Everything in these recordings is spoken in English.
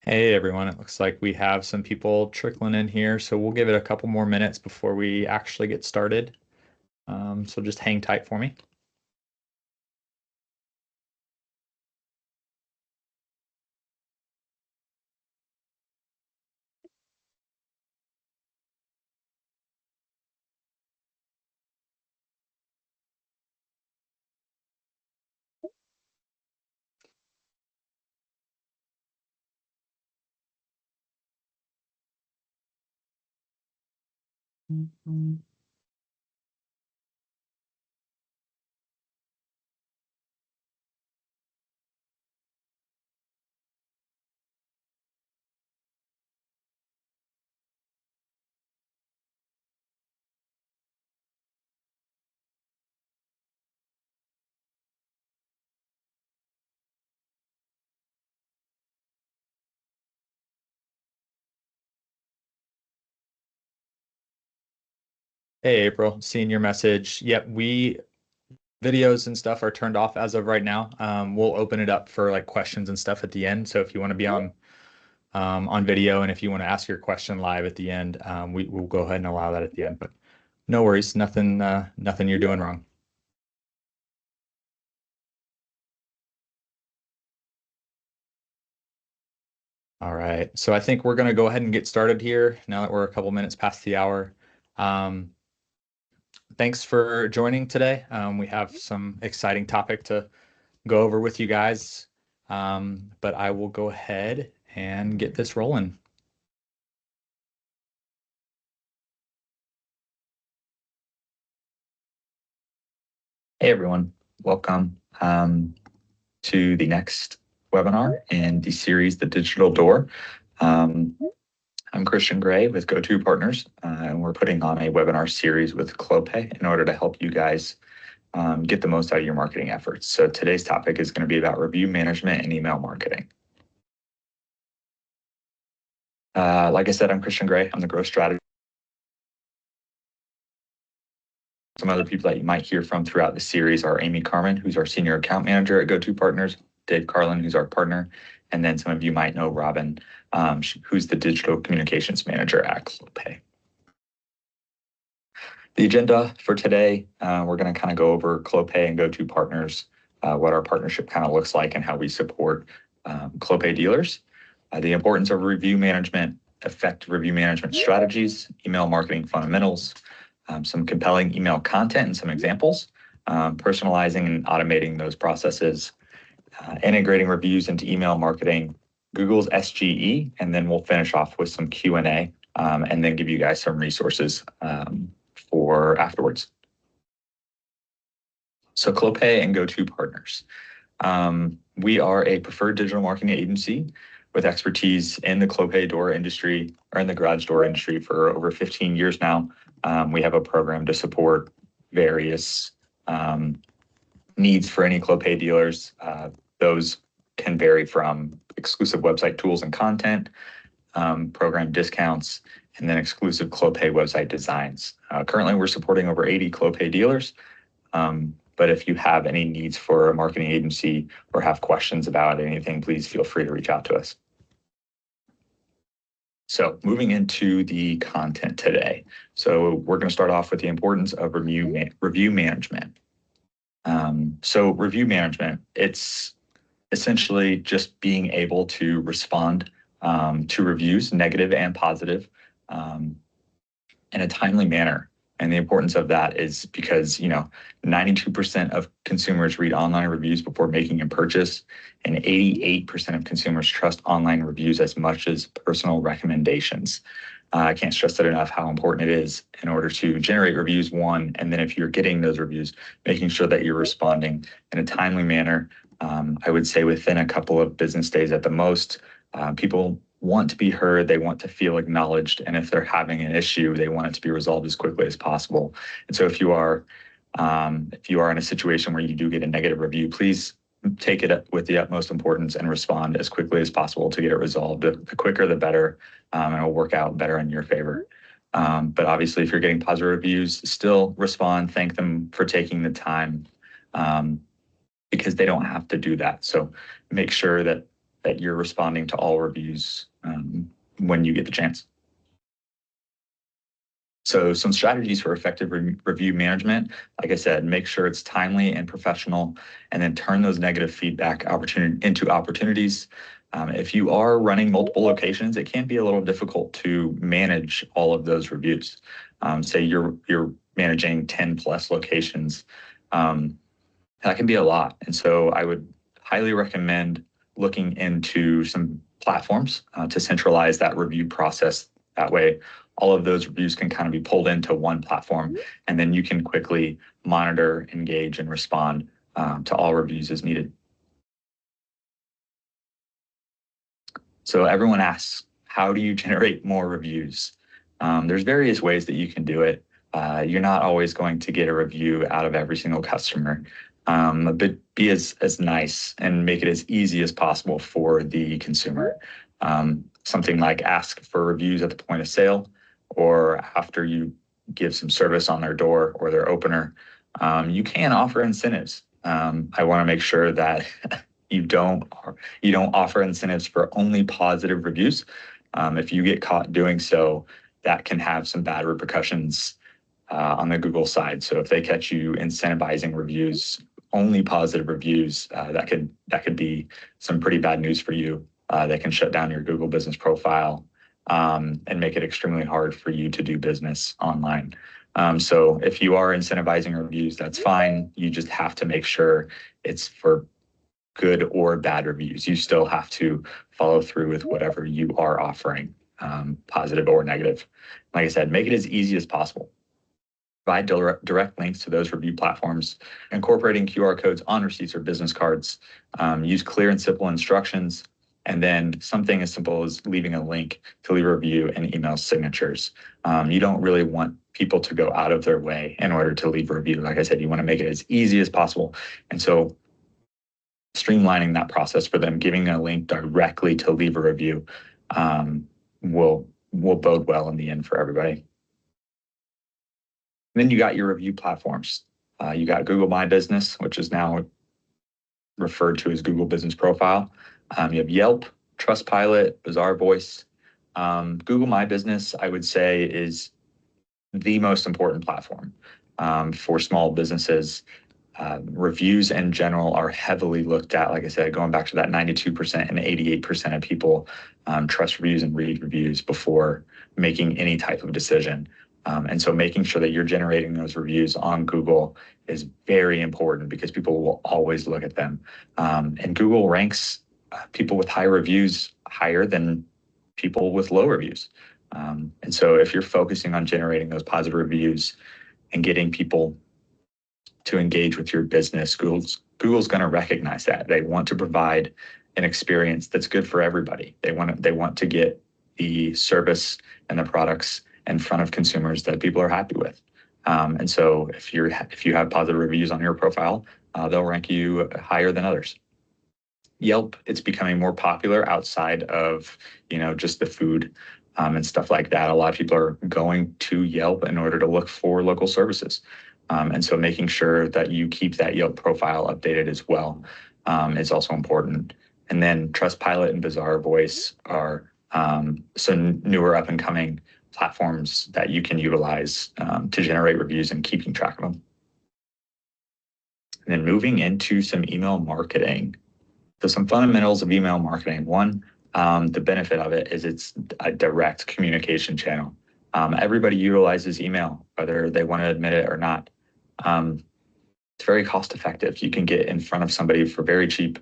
Hey everyone, it looks like we have some people trickling in here, so we'll give it a couple more minutes before we actually get started. So just hang tight for me. Hey April, seeing your message. Yep, we videos and stuff are turned off as of right now. We'll open it up for like questions and stuff at the end. So if you want to be on video and if you want to ask your question live at the end, we'll go ahead and allow that at the end. But no worries, nothing you're doing wrong. All right, so I think we're going to go ahead and get started here now that we're a couple minutes past the hour. Um, Thanks for joining today. We have some exciting topic to go over with you guys, but I will go ahead and get this rolling. Hey everyone, welcome to the next webinar in the series, The Digital Door. I'm Christian Gray with GoToPartners, and we're putting on a webinar series with Clopay in order to help you guys get the most out of your marketing efforts. So today's topic is going to be about review management and email marketing. Like I said, I'm Christian Gray. I'm the growth strategist. Some other people that you might hear from throughout the series are Amy Carmen, who's our senior account manager at GoToPartners, Dave Carlin, who's our partner, and then some of you might know Robin, who's the digital communications manager at Clopay. The agenda for today, we're going to kind of go over Clopay and GoToPartners, what our partnership kind of looks like and how we support Clopay dealers, the importance of review management, effective review management strategies, email marketing fundamentals, some compelling email content and some examples, personalizing and automating those processes, integrating reviews into email marketing, Google's SGE, and then we'll finish off with some Q&A and then give you guys some resources for afterwards. So Clopay and GoToPartners. We are a preferred digital marketing agency with expertise in the Clopay door industry or in the garage door industry for over 15 years now. We have a program to support various needs for any Clopay dealers. Those can vary from exclusive website tools and content, program discounts, and then exclusive Clopay website designs. Currently, we're supporting over 80 Clopay dealers. But if you have any needs for a marketing agency or have questions about anything, please feel free to reach out to us. So moving into the content today. So we're going to start off with the importance of review management. So review management, it's essentially just being able to respond to reviews, negative and positive, in a timely manner. And the importance of that is because, 92% of consumers read online reviews before making a purchase, and 88% of consumers trust online reviews as much as personal recommendations. I can't stress that enough, how important it is in order to generate reviews, one, and then if you're getting those reviews, making sure that you're responding in a timely manner. I would say within a couple of business days at the most. People want to be heard, they want to feel acknowledged, and if they're having an issue, they want it to be resolved as quickly as possible. And so if you are in a situation where you do get a negative review, please take it with the utmost importance and respond as quickly as possible to get it resolved. The quicker, the better, and it'll work out better in your favor. But obviously, if you're getting positive reviews, still respond, thank them for taking the time, because they don't have to do that. So make sure that that you're responding to all reviews when you get the chance. So some strategies for effective review management, like I said, make sure it's timely and professional, and then turn those negative feedback into opportunities. If you are running multiple locations, it can be a little difficult to manage all of those reviews. Say you're managing 10 plus locations, that can be a lot. And so I would highly recommend looking into some platforms to centralize that review process. That way, all of those reviews can kind of be pulled into one platform, and then you can quickly monitor, engage, and respond to all reviews as needed. So everyone asks, how do you generate more reviews? There's various ways that you can do it. You're not always going to get a review out of every single customer, but be as nice and make it as easy as possible for the consumer. Something like ask for reviews at the point of sale, or after you give some service on their door or their opener. You can offer incentives. I want to make sure that you don't offer incentives for only positive reviews. If you get caught doing so, that can have some bad repercussions on the Google side. So if they catch you incentivizing reviews, only positive reviews, that could be some pretty bad news for you. They can shut down your Google business profile and make it extremely hard for you to do business online. So if you are incentivizing reviews, that's fine. You just have to make sure it's for good or bad reviews. You still have to follow through with whatever you are offering, positive or negative. Like I said, make it as easy as possible. Provide direct links to those review platforms, incorporating QR codes on receipts or business cards. Use clear and simple instructions, and then something as simple as leaving a link to leave a review and email signatures. You don't really want people to go out of their way in order to leave a review. Like I said, you want to make it as easy as possible. And so streamlining that process for them, giving a link directly to leave a review will bode well in the end for everybody. And then you got your review platforms. You got Google My Business, which is now referred to as Google Business Profile. You have Yelp, Trustpilot, Bazaarvoice. Google My Business, I would say, is the most important platform for small businesses. Reviews in general are heavily looked at. Like I said, going back to that 92% and 88% of people trust reviews and read reviews before making any type of decision. And so making sure that you're generating those reviews on Google is very important because people will always look at them. And Google ranks people with high reviews higher than people with low reviews. And so if you're focusing on generating those positive reviews and getting people to engage with your business, Google's going to recognize that. They want to provide an experience that's good for everybody. They want to get the service and the products in front of consumers that people are happy with. And so if you have positive reviews on your profile, they'll rank you higher than others. Yelp, it's becoming more popular outside of, just the food and stuff like that. A lot of people are going to Yelp in order to look for local services. And so making sure that you keep that Yelp profile updated as well is also important. And then Trustpilot and Bazaarvoice are some newer up and coming platforms that you can utilize to generate reviews and keeping track of them. And then moving into some email marketing. So some fundamentals of email marketing. One, the benefit of it is it's a direct communication channel. Everybody utilizes email, whether they want to admit it or not. It's very cost effective. You can get in front of somebody for very cheap.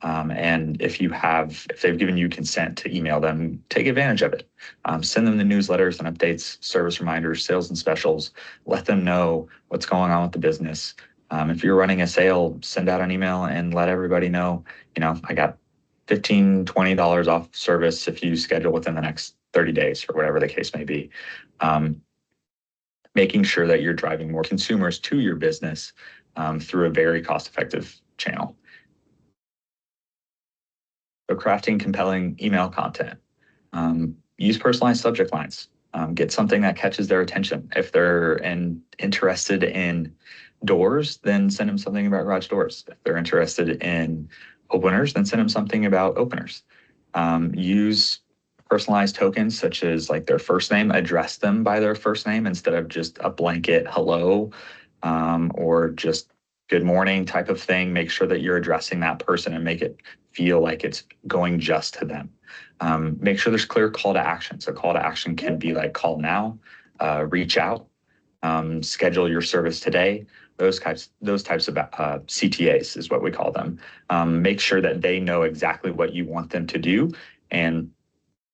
And if they've given you consent to email them, take advantage of it. Send them the newsletters and updates, service reminders, sales and specials. Let them know what's going on with the business. If you're running a sale, send out an email and let everybody know, I got $15, $20 off service if you schedule within the next 30 days or whatever the case may be. Making sure that you're driving more consumers to your business through a very cost-effective channel. So crafting compelling email content. Use personalized subject lines. Get something that catches their attention. If they're interested in doors, then send them something about garage doors. If they're interested in openers, then send them something about openers. Use personalized tokens such as like their first name, address them by their first name instead of just a blanket hello or just good morning type of thing. Make sure that you're addressing that person and make it feel like it's going just to them. Make sure there's clear call to action. So call to action can be like call now, reach out, schedule your service today. Those types of CTAs is what we call them. Make sure that they know exactly what you want them to do, and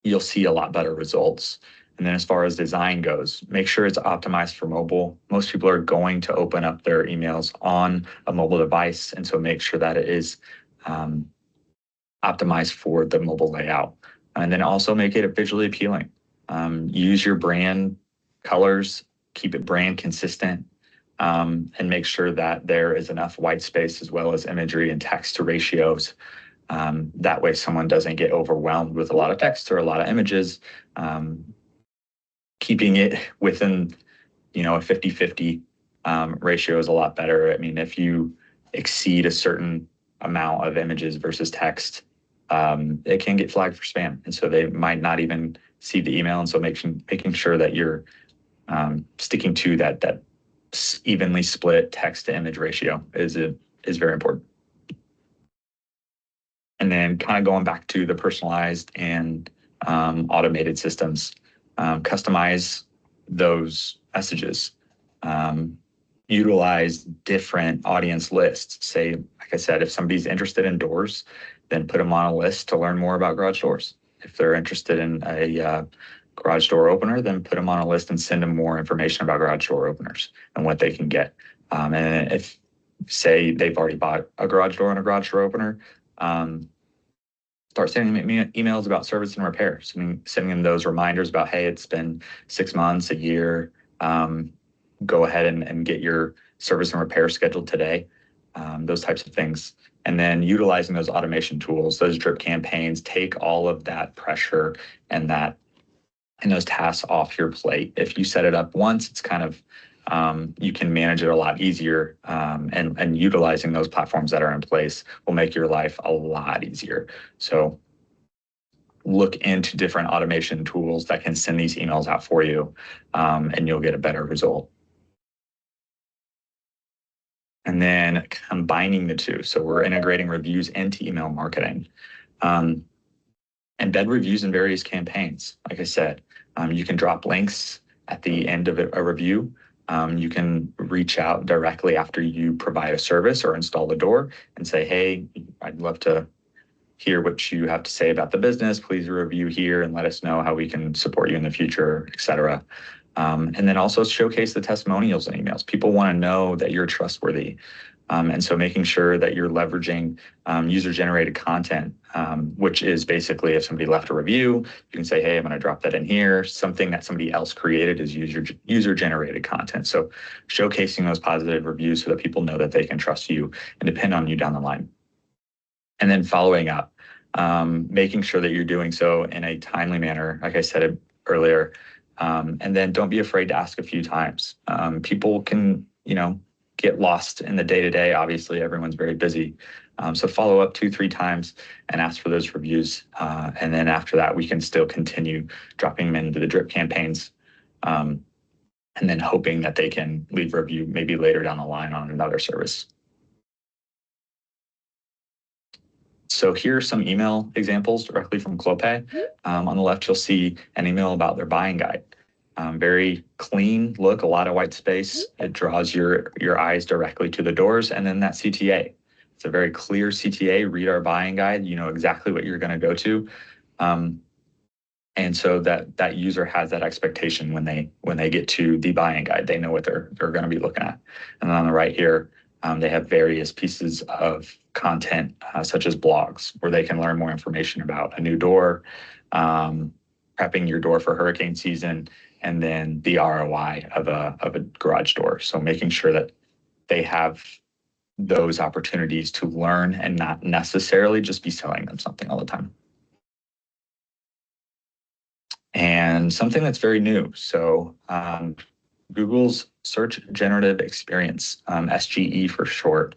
you'll see a lot better results. And then as far as design goes, make sure it's optimized for mobile. Most people are going to open up their emails on a mobile device, and so make sure that it is optimized for the mobile layout. And then also make it visually appealing. Use your brand colors, keep it brand consistent, and make sure that there is enough white space as well as imagery and text to ratios. That way someone doesn't get overwhelmed with a lot of text or a lot of images. Keeping it within, a 50-50 ratio is a lot better. I mean, if you exceed a certain amount of images versus text, it can get flagged for spam. And so they might not even see the email. And so making sure that you're sticking to that evenly split text to image ratio is very important. And then kind of going back to the personalized and automated systems, customize those messages, utilize different audience lists. Say, like I said, if somebody's interested in doors, then put them on a list to learn more about garage doors. If they're interested in a garage door opener, then put them on a list and send them more information about garage door openers and what they can get. And if, say, they've already bought a garage door and a garage door opener, start sending them emails about service and repair, sending them those reminders about, hey, it's been 6 months, a year. Go ahead and get your service and repair scheduled today. Those types of things. And then utilizing those automation tools, those drip campaigns, take all of that pressure and those tasks off your plate. If you set it up once, it's kind of you can manage it a lot easier, and utilizing those platforms that are in place will make your life a lot easier. So look into different automation tools that can send these emails out for you, and you'll get a better result. And then combining the two. So we're integrating reviews into email marketing. Embed reviews in various campaigns. Like I said, you can drop links at the end of a review. You can reach out directly after you provide a service or install the door and say, hey, I'd love to hear what you have to say about the business. Please review here and let us know how we can support you in the future, et cetera. And then also showcase the testimonials and emails. People want to know that you're trustworthy. And so making sure that you're leveraging user-generated content, which is basically if somebody left a review, you can say, hey, I'm going to drop that in here. Something that somebody else created is user-generated content. So showcasing those positive reviews so that people know that they can trust you and depend on you down the line. And then following up, making sure that you're doing so in a timely manner, like I said earlier. And then don't be afraid to ask a few times. People can, get lost in the day-to-day. Obviously, everyone's very busy. So follow up 2-3 times and ask for those reviews. And then after that, we can still continue dropping them into the drip campaigns, and then hoping that they can leave a review maybe later down the line on another service. So here are some email examples directly from Clopay. On the left, you'll see an email about their buying guide. Very clean look, a lot of white space. It draws your eyes directly to the doors, and then that CTA. It's a very clear CTA. Read our buying guide. You know exactly what you're going to go to, and so that user has that expectation when they get to the buying guide. They know what they're going to be looking at. And then on the right here, they have various pieces of content, such as blogs, where they can learn more information about a new door, prepping your door for hurricane season, and then the ROI of a garage door. So making sure that they have those opportunities to learn and not necessarily just be selling them something all the time. And something that's very new. So Google's Search Generative Experience, SGE for short.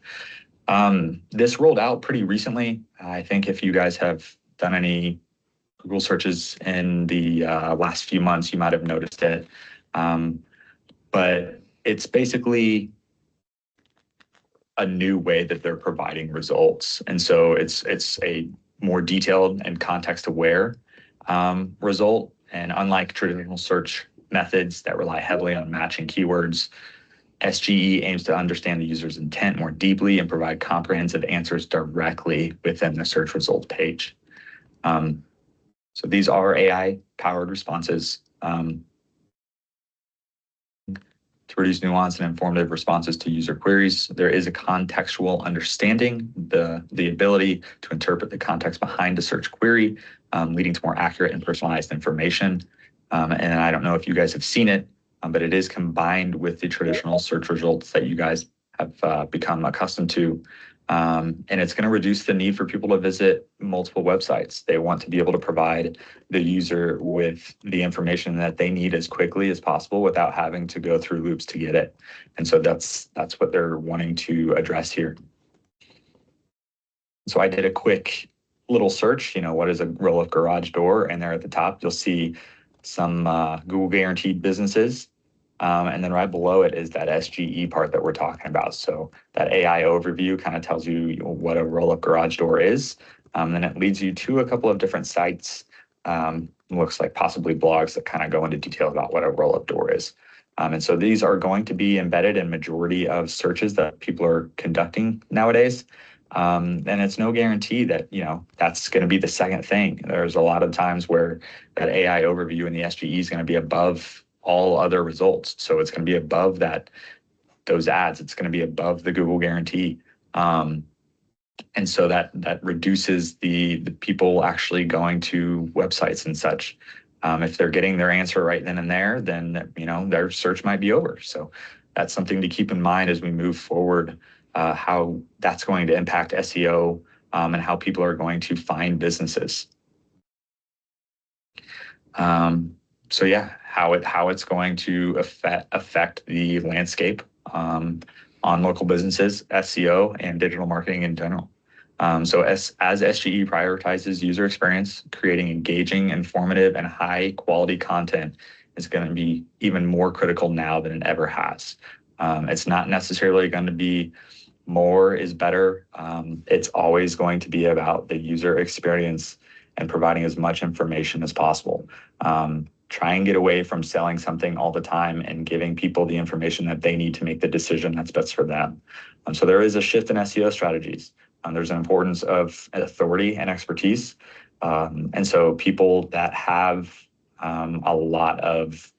This rolled out pretty recently. I think if you guys have done any Google searches in the last few months, you might have noticed it. But it's basically a new way that they're providing results. And so it's a more detailed and context-aware result. And unlike traditional search methods that rely heavily on matching keywords, SGE aims to understand the user's intent more deeply and provide comprehensive answers directly within the search results page. So these are AI-powered responses to produce nuanced and informative responses to user queries. There is a contextual understanding, the ability to interpret the context behind a search query, leading to more accurate and personalized information. And I don't know if you guys have seen it, but it is combined with the traditional search results that you guys have become accustomed to. And it's going to reduce the need for people to visit multiple websites. They want to be able to provide the user with the information that they need as quickly as possible without having to go through loops to get it. And so that's what they're wanting to address here. So I did a quick little search, what is a roll-up garage door? And there at the top, you'll see some Google guaranteed businesses. And then right below it is that SGE part that we're talking about. So that AI overview kind of tells you what a roll-up garage door is. Then it leads you to a couple of different sites, looks like possibly blogs that kind of go into detail about what a roll-up door is. And so these are going to be embedded in majority of searches that people are conducting nowadays. And it's no guarantee that, that's going to be the second thing. There's a lot of times where that AI overview in the SGE is going to be above all other results. So it's going to be above those ads. It's going to be above the Google guarantee. And so that reduces the people actually going to websites and such. If they're getting their answer right then and there, then, their search might be over. So that's something to keep in mind as we move forward, how that's going to impact SEO and how people are going to find businesses. So yeah, how it's going to affect the landscape on local businesses, SEO, and digital marketing in general. So as SGE prioritizes user experience, creating engaging, informative, and high quality content is going to be even more critical now than it ever has. It's not necessarily going to be more is better. It's always going to be about the user experience and providing as much information as possible. Try and get away from selling something all the time and giving people the information that they need to make the decision that's best for them. So there is a shift in SEO strategies. There's an importance of authority and expertise. And so people that have a lot of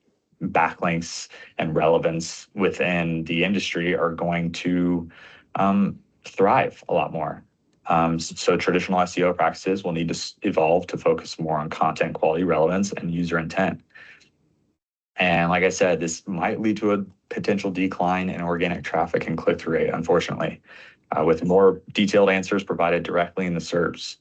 backlinks and relevance within the industry are going to thrive a lot more. So traditional SEO practices will need to evolve to focus more on content quality, relevance, and user intent. And like I said, this might lead to a potential decline in organic traffic and click-through rate, unfortunately, with more detailed answers provided directly in the SERPs,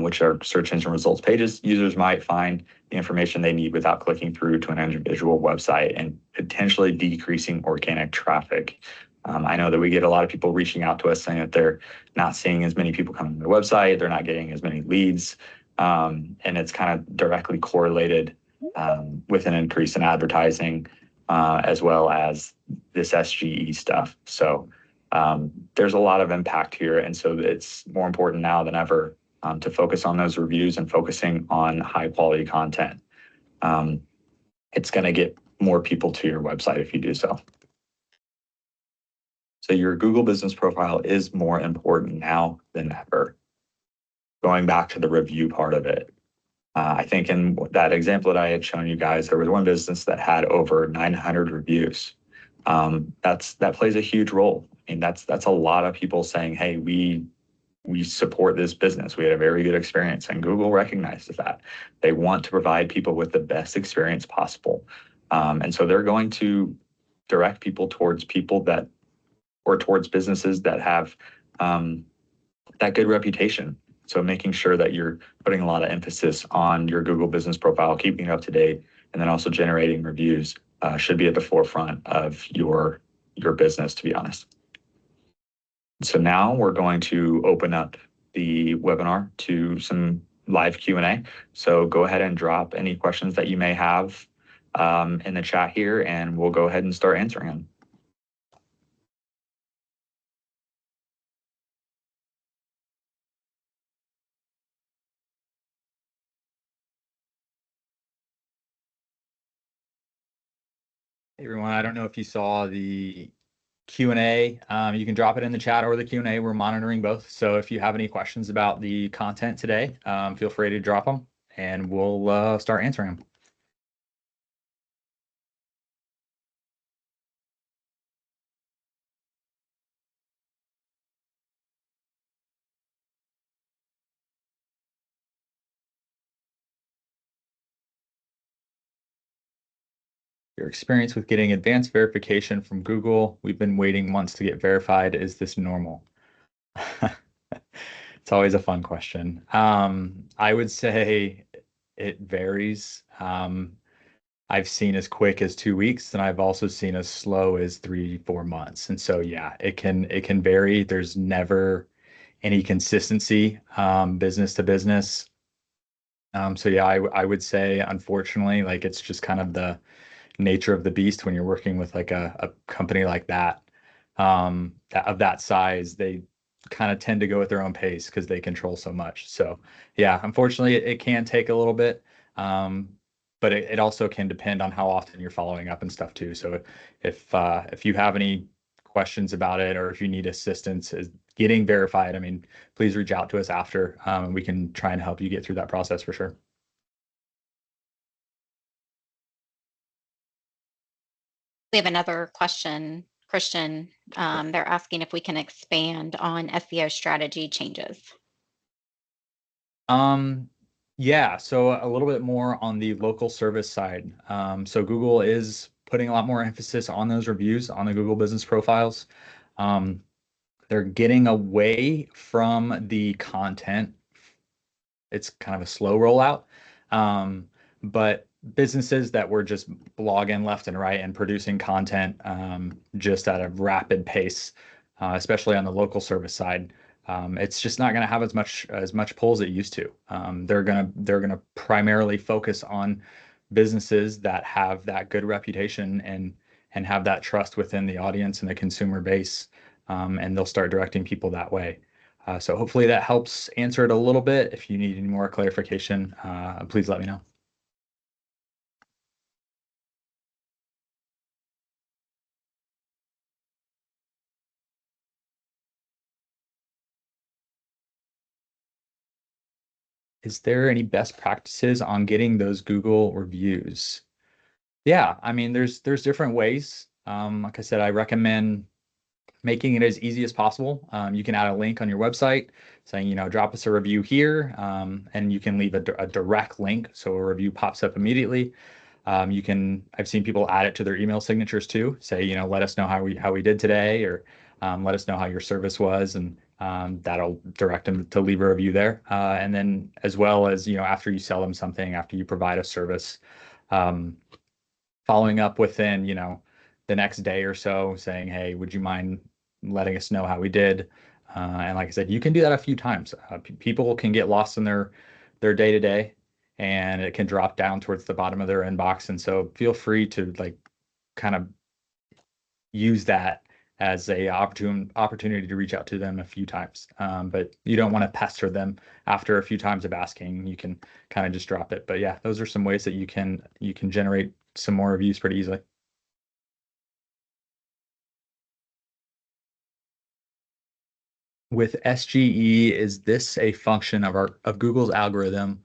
which are search engine results pages. Users might find the information they need without clicking through to an individual website and potentially decreasing organic traffic. I know that we get a lot of people reaching out to us saying that they're not seeing as many people coming to their website, they're not getting as many leads, and it's kind of directly correlated with an increase in advertising as well as this SGE stuff. So there's a lot of impact here, and so it's more important now than ever to focus on those reviews and focusing on high quality content. It's going to get more people to your website if you do so. So your Google business profile is more important now than ever. Going back to the review part of it, I think in that example that I had shown you guys, there was one business that had over 900 reviews. That plays a huge role. I mean, that's a lot of people saying, hey, we support this business. We had a very good experience, and Google recognizes that. They want to provide people with the best experience possible. And so they're going to direct people towards towards businesses that have that good reputation. So making sure that you're putting a lot of emphasis on your Google business profile, keeping it up to date, and then also generating reviews should be at the forefront of your business, to be honest. So now we're going to open up the webinar to some live Q&A. So go ahead and drop any questions that you may have in the chat here, and we'll go ahead and start answering them. Hey everyone, I don't know if you saw the Q&A. You can drop it in the chat or the Q&A. We're monitoring both. So if you have any questions about the content today, feel free to drop them and we'll start answering them. Your experience with getting advanced verification from Google. We've been waiting months to get verified. Is this normal? It's always a fun question. I would say it varies. I've seen as quick as 2 weeks, and I've also seen as slow as 3, 4 months. And so, yeah, it can vary. There's never any consistency, business to business. So yeah, I would say, unfortunately, like it's just kind of the nature of the beast when you're working with like a company like that, of that size. They kind of tend to go at their own pace because they control so much. So yeah, unfortunately, it can take a little bit. Um, but it also can depend on how often you're following up and stuff too. So if you have any questions about it, or if you need assistance is getting verified, I mean, please reach out to us after, and we can try and help you get through that process for sure. We have another question, Christian. They're asking if we can expand on SEO strategy changes. Yeah, so a little bit more on the local service side. So Google is putting a lot more emphasis on those reviews on the Google business profiles. They're getting away from the content. It's kind of a slow rollout. But businesses that were just blogging left and right and producing content, just at a rapid pace, especially on the local service side, it's just not going to have as much pull as it used to. They're gonna primarily focus on businesses that have that good reputation and have that trust within the audience and the consumer base, and they'll start directing people that way. So hopefully that helps answer it a little bit. If you need any more clarification, please let me know. Is there any best practices on getting those Google reviews? Yeah, I mean, there's different ways. Like I said, I recommend making it as easy as possible. You can add a link on your website saying, drop us a review here, and you can leave a direct link so a review pops up immediately. I've seen people add it to their email signatures too. Say, let us know how we did today, or let us know how your service was, and that'll direct them to leave a review there. And then as well as, after you sell them something, after you provide a service, um, following up within, the next day or so saying, hey, would you mind letting us know how we did? And like I said, you can do that a few times. People can get lost in their day to day, and it can drop down towards the bottom of their inbox. And so feel free to like kind of use that as a opportunity to reach out to them a few times. But you don't want to pester them after a few times of asking. You can kind of just drop it. But yeah, those are some ways that you can generate some more reviews pretty easily. With SGE, is this a function of Google's algorithm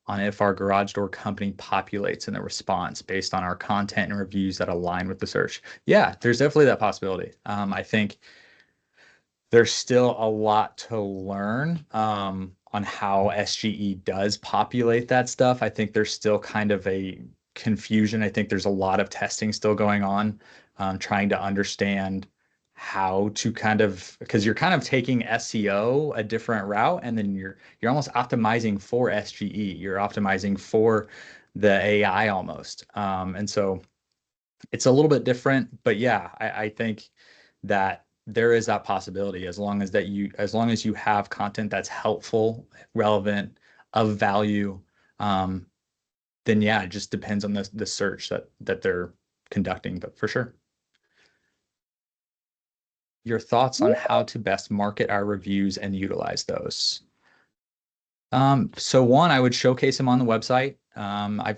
on if our garage door company populates in the response based on our content and reviews that align with the search? Yeah, there's definitely that possibility. I think there's still a lot to learn, on how SGE does populate that stuff. I think there's still kind of a confusion. I think there's a lot of testing still going on, trying to understand how to because you're kind of taking SEO a different route, and then you're almost optimizing for SGE. You're optimizing for the AI almost. And so it's a little bit different, but yeah, I think that there is that possibility as long as you have content that's helpful, relevant, of value, then yeah, it just depends on the search that they're conducting, but for sure. Your thoughts on how to best market our reviews and utilize those. So one, I would showcase them on the website.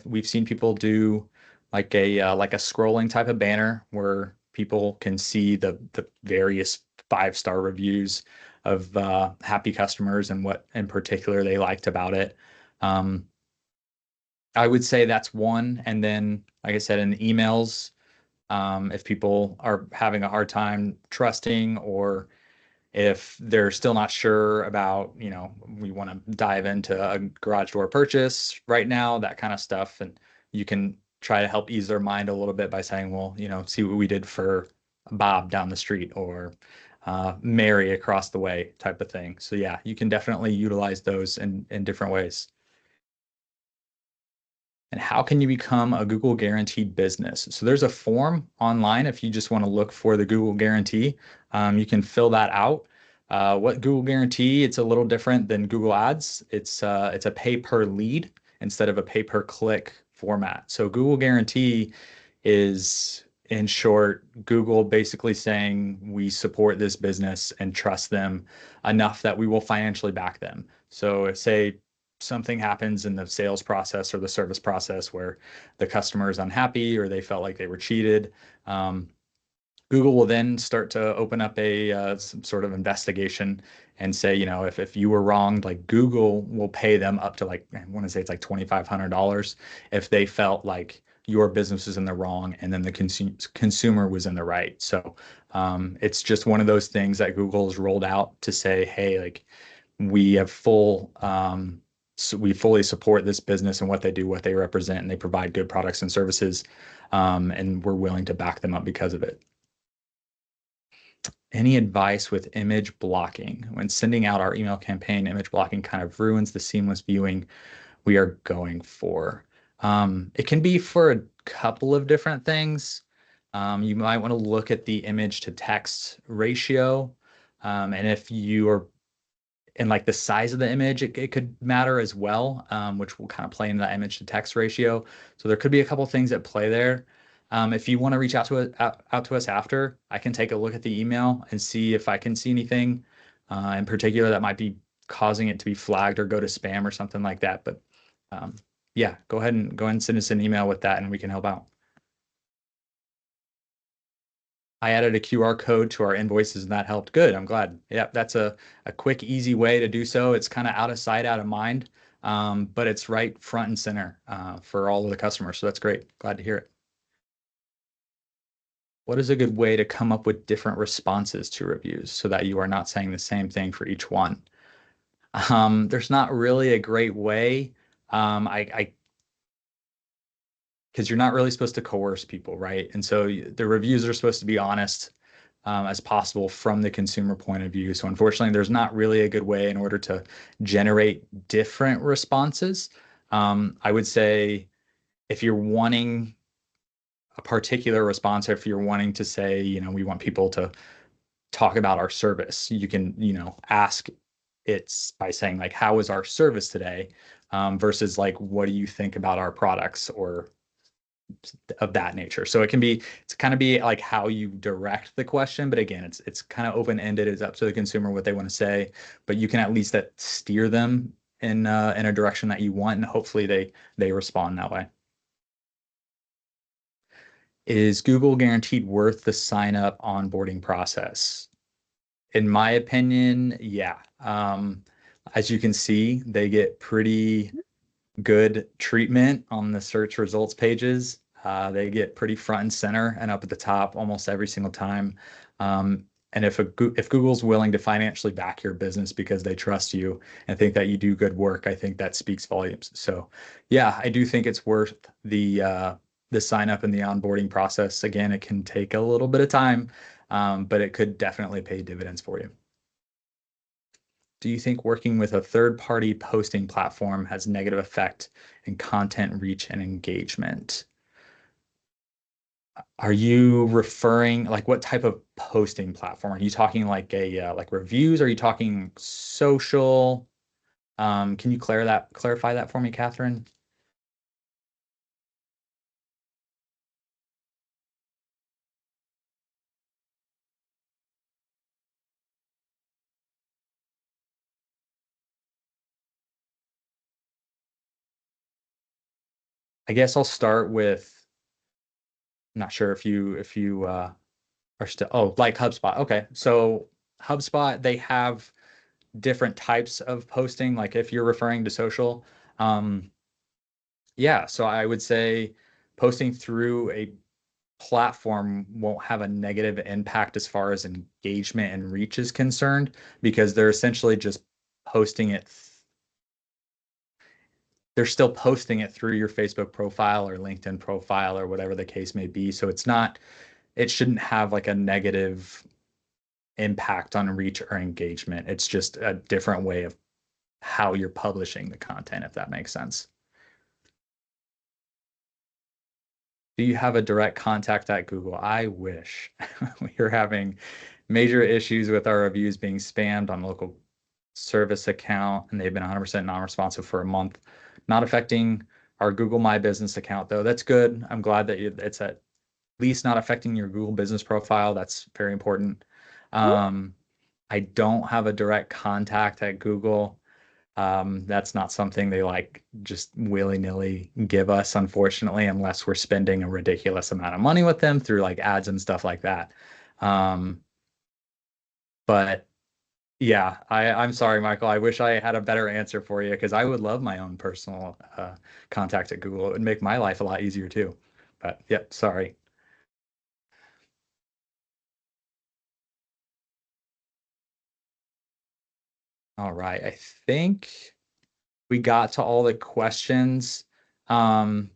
We've seen people do like a scrolling type of banner where people can see the various 5-star reviews of happy customers and what in particular they liked about it. I would say that's one. And then, like I said, in emails, if people are having a hard time trusting, or if they're still not sure about, we want to dive into a garage door purchase right now, that kind of stuff. And you can try to help ease their mind a little bit by saying, well, see what we did for Bob down the street, or Mary across the way type of thing. So yeah, you can definitely utilize those in different ways. And how can you become a Google guaranteed business? So there's a form online if you just want to look for the Google guarantee. You can fill that out. What Google guarantee, it's a little different than Google Ads. It's a pay per lead instead of a pay per click format. So Google guarantee is, in short, Google basically saying we support this business and trust them enough that we will financially back them. So if, say, something happens in the sales process or the service process where the customer is unhappy or they felt like they were cheated, Google will then start to open up some sort of investigation and say, if you were wronged, like Google will pay them up to, like, I want to say it's like $2,500 if they felt like your business was in the wrong and then the consumer was in the right. So it's just one of those things that Google has rolled out to say, hey, like, we have so we fully support this business and what they do, what they represent, and they provide good products and services, and we're willing to back them up because of it. Any advice with image blocking? When sending out our email campaign, image blocking kind of ruins the seamless viewing we are going for. It can be for a couple of different things. You might want to look at the image to text ratio, and if you are and like the size of the image, it could matter as well, which will kind of play into that image to text ratio. So there could be a couple things at play there. If you want to reach out to us after, I can take a look at the email and see if I can see anything in particular that might be causing it to be flagged or go to spam or something like that. But yeah, go ahead and send us an email with that and we can help out. I added a QR code to our invoices and that helped. Good. I'm glad. Yep. That's a quick, easy way to do so. It's kind of out of sight, out of mind, but it's right front and center for all of the customers. So that's great. Glad to hear it. What is a good way to come up with different responses to reviews so that you are not saying the same thing for each one? There's not really a great way. Because you're not really supposed to coerce people, right? And so the reviews are supposed to be honest as possible from the consumer point of view. So unfortunately, there's not really a good way in order to generate different responses. I would say if you're wanting a particular response, or if you're wanting to say, we want people to talk about our service, you can, ask it by saying like, how is our service today? Versus like, what do you think about our products, or of that nature. So it's kind of be like how you direct the question, but again, it's kind of open-ended. It's up to the consumer what they want to say, but you can at least steer them in a direction that you want, and hopefully they respond that way. Is Google guaranteed worth the sign up onboarding process? In my opinion, yeah. As you can see, they get pretty good treatment on the search results pages. They get pretty front and center and up at the top almost every single time. And if Google's willing to financially back your business because they trust you and think that you do good work, I think that speaks volumes. So yeah, I do think it's worth the sign up and the onboarding process. Again, it can take a little bit of time, but it could definitely pay dividends for you. Do you think working with a third-party posting platform has negative effect in content reach and engagement? Are you referring like what type of posting platform? Are you talking like a like reviews? Are you talking social? Can you clarify that for me, Catherine? I guess I'll start with, I'm not sure if you are still, oh, like HubSpot. Okay. So HubSpot, they have different types of posting. Like if you're referring to social, um, yeah. So I would say posting through a platform won't have a negative impact as far as engagement and reach is concerned, because they're essentially just posting it. They're still posting it through your Facebook profile or LinkedIn profile or whatever the case may be. So it shouldn't have like a negative impact on reach or engagement. It's just a different way of how you're publishing the content, if that makes sense. Do you have a direct contact at Google? I wish. We're having major issues with our reviews being spammed on local service account, and they've been 100% non-responsive for a month. Not affecting our Google My Business account, though. That's good. I'm glad that it's at least not affecting your Google business profile. That's very important. I don't have a direct contact at Google. That's not something they like just willy-nilly give us, unfortunately, unless we're spending a ridiculous amount of money with them through like ads and stuff like that. Um, but yeah, I'm sorry, Michael. I wish I had a better answer for you, because I would love my own personal contact at Google. It would make my life a lot easier too. But yep, sorry. All right, I think we got to all the questions. Um,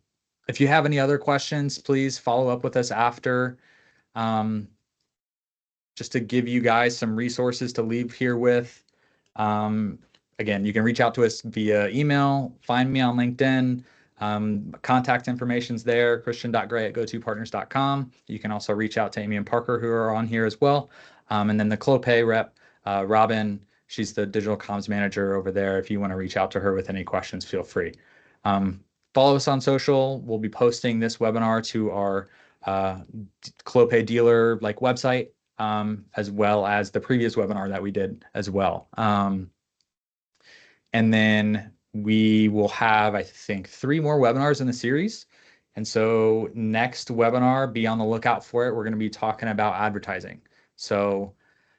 if you have any other questions, please follow up with us after. Um, just to give you guys some resources to leave here with. Um, again, you can reach out to us via email, find me on LinkedIn. Contact information's there, christian.gray@gotopartners.com. You can also reach out to Amy and Parker, who are on here as well. And then the Clopay rep, Robin, she's the digital comms manager over there. If you want to reach out to her with any questions, feel free. Follow us on social. We'll be posting this webinar to our Clopay dealer like website, as well as the previous webinar that we did as well. And then we will have, I think, 3 more webinars in the series. And so next webinar, be on the lookout for it. We're going to be talking about advertising. So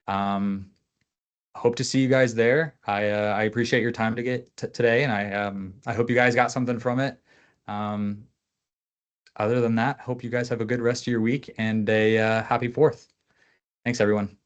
hope to see you guys there. I appreciate your time today, and I hope you guys got something from it. Other than that, hope you guys have a good rest of your week and a happy 4th. Thanks, everyone.